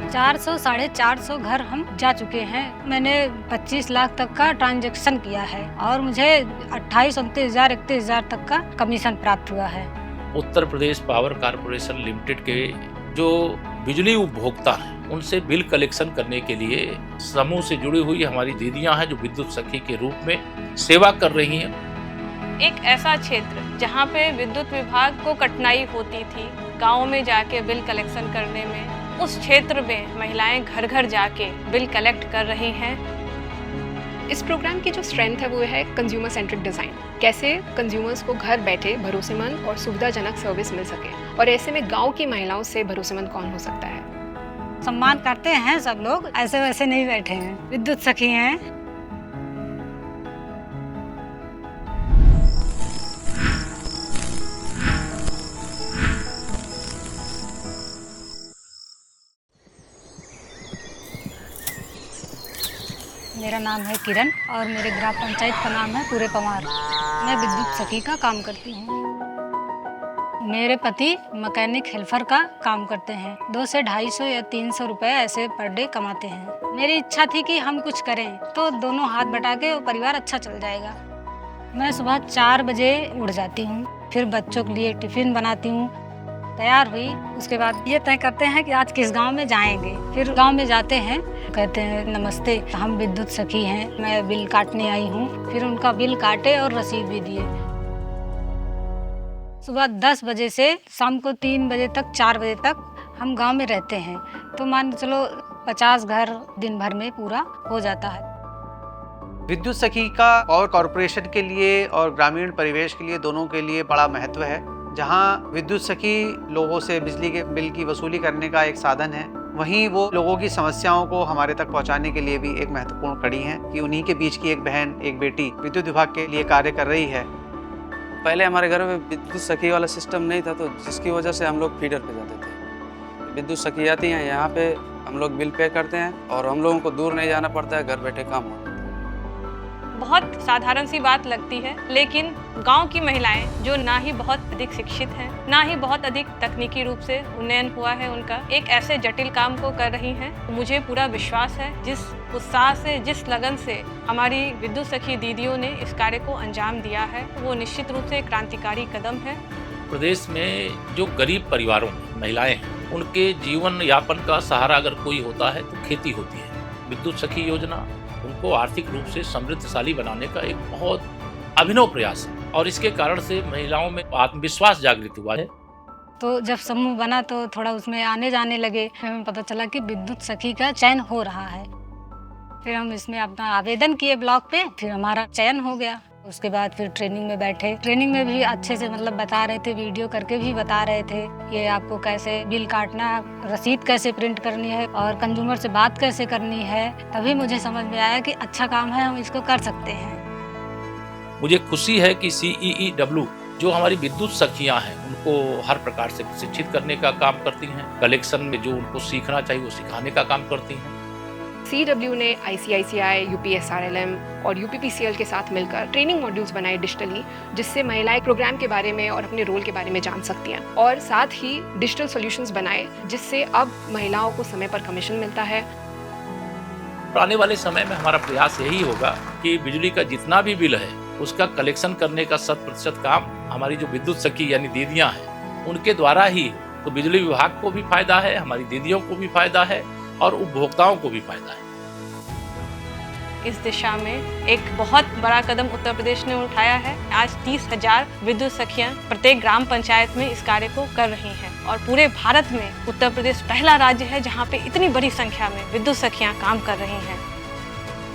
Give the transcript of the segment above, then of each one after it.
400 साढ़े 400 घर हम जा चुके हैं। मैंने 25 लाख तक का ट्रांजैक्शन किया है और मुझे 28, 29 हजार 31 हजार तक का कमीशन प्राप्त हुआ है। Uttar Pradesh power corporation limited के जो बिजली उपभोक्ता हैं उनसे बिल कलेक्शन करने के लिए समूह से जुड़ी हुई हमारी दीदियां हैं जो विद्युत सखी के रूप में सेवा कर रही हैं। एक ऐसा क्षेत्र जहां पे विद्युत विभाग को कठिनाई होती थी गाँव में जाके बिल कलेक्शन करने में, उस क्षेत्र में महिलाएं घर घर जाके बिल कलेक्ट कर रही हैं। इस प्रोग्राम की जो स्ट्रेंथ है वो है कंज्यूमर सेंट्रिक डिज़ाइन। कैसे कंज्यूमर्स को घर बैठे भरोसेमंद और सुविधाजनक सर्विस मिल सके, और ऐसे में गांव की महिलाओं से भरोसेमंद कौन हो सकता है। सम्मान करते हैं सब लोग, ऐसे वैसे नहीं बैठे हैं, विद्युत सखी हैं। मेरा नाम है किरण और मेरे ग्राम पंचायत का नाम है पूरे पवार। मैं विद्युत सखी का काम करती हूँ। मेरे पति मैकेनिक हेल्पर का काम करते हैं। 200 से 250 या 300 रुपए ऐसे पर डे कमाते हैं। मेरी इच्छा थी कि हम कुछ करें तो दोनों हाथ बटा के वो परिवार अच्छा चल जाएगा। मैं सुबह 4 बजे उठ जाती हूँ, फिर बच्चों के लिए टिफिन बनाती हूँ। तैयार हुई, उसके बाद ये तय करते हैं कि आज किस गांव में जाएंगे। फिर गांव में जाते हैं, कहते हैं नमस्ते, हम विद्युत सखी हैं, मैं बिल काटने आई हूँ। फिर उनका बिल काटे और रसीद भी दिए। सुबह 10 बजे से शाम को 3 बजे तक 4 बजे तक हम गांव में रहते हैं, तो मान चलो 50 घर दिन भर में पूरा हो जाता है। विद्युत सखी का पावर कॉर्पोरेशन के लिए और ग्रामीण परिवेश के लिए दोनों के लिए बड़ा महत्व है। जहां विद्युत सखी लोगों से बिजली के बिल की वसूली करने का एक साधन है, वहीं वो लोगों की समस्याओं को हमारे तक पहुंचाने के लिए भी एक महत्वपूर्ण कड़ी है कि उन्हीं के बीच की एक बहन, एक बेटी विद्युत विभाग के लिए कार्य कर रही है। पहले हमारे घर में विद्युत सखी वाला सिस्टम नहीं था, तो जिसकी वजह से हम लोग फीडर पे जाते थे। विद्युत सखी आती हैं, यहाँ पे हम लोग बिल पे करते हैं और हम लोगों को दूर नहीं जाना पड़ता है, घर बैठे काम होता है। बहुत साधारण सी बात लगती है, लेकिन गांव की महिलाएं जो ना ही बहुत अधिक शिक्षित हैं, ना ही बहुत अधिक तकनीकी रूप से उन्नयन हुआ है उनका, एक ऐसे जटिल काम को कर रही हैं। मुझे पूरा विश्वास है जिस उत्साह से, जिस लगन से हमारी विद्युत सखी दीदियों ने इस कार्य को अंजाम दिया है, वो निश्चित रूप से क्रांतिकारी कदम है। प्रदेश में जो गरीब परिवारों में महिलाएं हैं, उनके जीवन यापन का सहारा अगर कोई होता है तो खेती होती है। विद्युत सखी योजना उनको आर्थिक रूप से समृद्धशाली बनाने का एक बहुत अभिनव प्रयास है और इसके कारण से महिलाओं में आत्मविश्वास जागृत हुआ है। तो जब समूह बना तो थोड़ा उसमें आने जाने लगे, फिर हमें पता चला कि विद्युत सखी का चयन हो रहा है। फिर हम इसमें अपना आवेदन किए ब्लॉक पे, फिर हमारा चयन हो गया। उसके बाद फिर ट्रेनिंग में बैठे। ट्रेनिंग में भी अच्छे से बता रहे थे, वीडियो करके भी बता रहे थे ये आपको कैसे बिल काटना है, रसीद कैसे प्रिंट करनी है और कंज्यूमर से बात कैसे करनी है। तभी मुझे समझ में आया कि अच्छा काम है, हम इसको कर सकते हैं। मुझे खुशी है कि CEEW जो हमारी विद्युत सखियां हैं उनको हर प्रकार से प्रशिक्षित करने का काम करती हैं। कलेक्शन में जो उनको सीखना चाहिए वो सिखाने का काम करती हैं। CW ने ICICI, UPSRLM और UPPCL के साथ मिलकर ट्रेनिंग मॉड्यूल्स बनाए डिजिटली, जिससे महिलाएं प्रोग्राम के बारे में और अपने रोल के बारे में जान सकती हैं, और साथ ही डिजिटल सॉल्यूशंस बनाए जिससे अब महिलाओं को समय पर कमीशन मिलता है। आने वाले समय में हमारा प्रयास यही होगा कि बिजली का जितना भी बिल है उसका कलेक्शन करने का 100% काम हमारी जो विद्युत सखी यानी दीदियां हैं उनके द्वारा ही, तो बिजली विभाग को भी फायदा है, हमारी दीदियों को भी फायदा है और उपभोक्ताओं को भी फायदा है। इस दिशा में एक बहुत बड़ा कदम उत्तर प्रदेश ने उठाया है। आज 30,000 विद्युत सखियां प्रत्येक ग्राम पंचायत में इस कार्य को कर रही हैं और पूरे भारत में उत्तर प्रदेश पहला राज्य है जहां पे इतनी बड़ी संख्या में विद्युत सखियां काम कर रही हैं।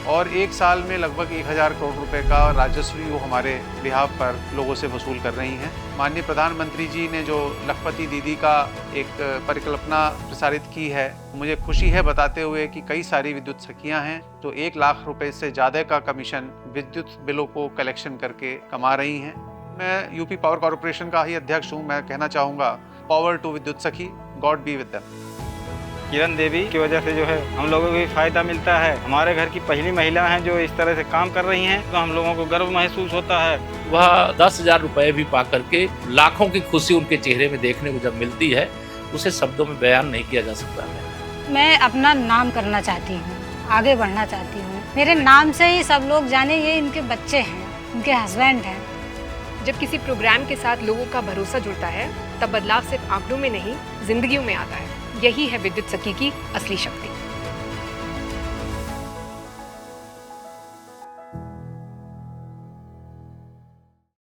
और एक साल में लगभग 1000 करोड़ रुपए का राजस्व वो हमारे बिहाफ पर लोगों से वसूल कर रही हैं। माननीय प्रधानमंत्री जी ने जो लखपति दीदी का एक परिकल्पना प्रसारित की है, मुझे खुशी है बताते हुए कि कई सारी विद्युत सखियां हैं जो 1 लाख रुपए से ज़्यादा का कमीशन विद्युत बिलों को कलेक्शन करके कमा रही हैं। मैं यूपी पावर कॉर्पोरेशन का ही अध्यक्ष हूँ। मैं कहना चाहूँगा, पावर टू विद्युत सखी, God be with them. Kiran Devi की वजह से जो है हम लोगों को भी फायदा मिलता है। हमारे घर की पहली महिला हैं जो इस तरह से काम कर रही हैं, तो हम लोगों को गर्व महसूस होता है। वह 10,000 रुपए भी पा करके लाखों की खुशी उनके चेहरे में देखने को जब मिलती है, उसे शब्दों में बयान नहीं किया जा सकता है। मैं अपना नाम करना चाहती हूँ, आगे बढ़ना चाहती हूँ। मेरे नाम से ही सब लोग जाने ये इनके बच्चे हैं, इनके हस्बैंड हैं। जब किसी प्रोग्राम के साथ लोगों का भरोसा जुड़ता है तब बदलाव सिर्फ आंकड़ों में नहीं, जिंदगियों में आता है। यही है विद्युत सखी की असली शक्ति।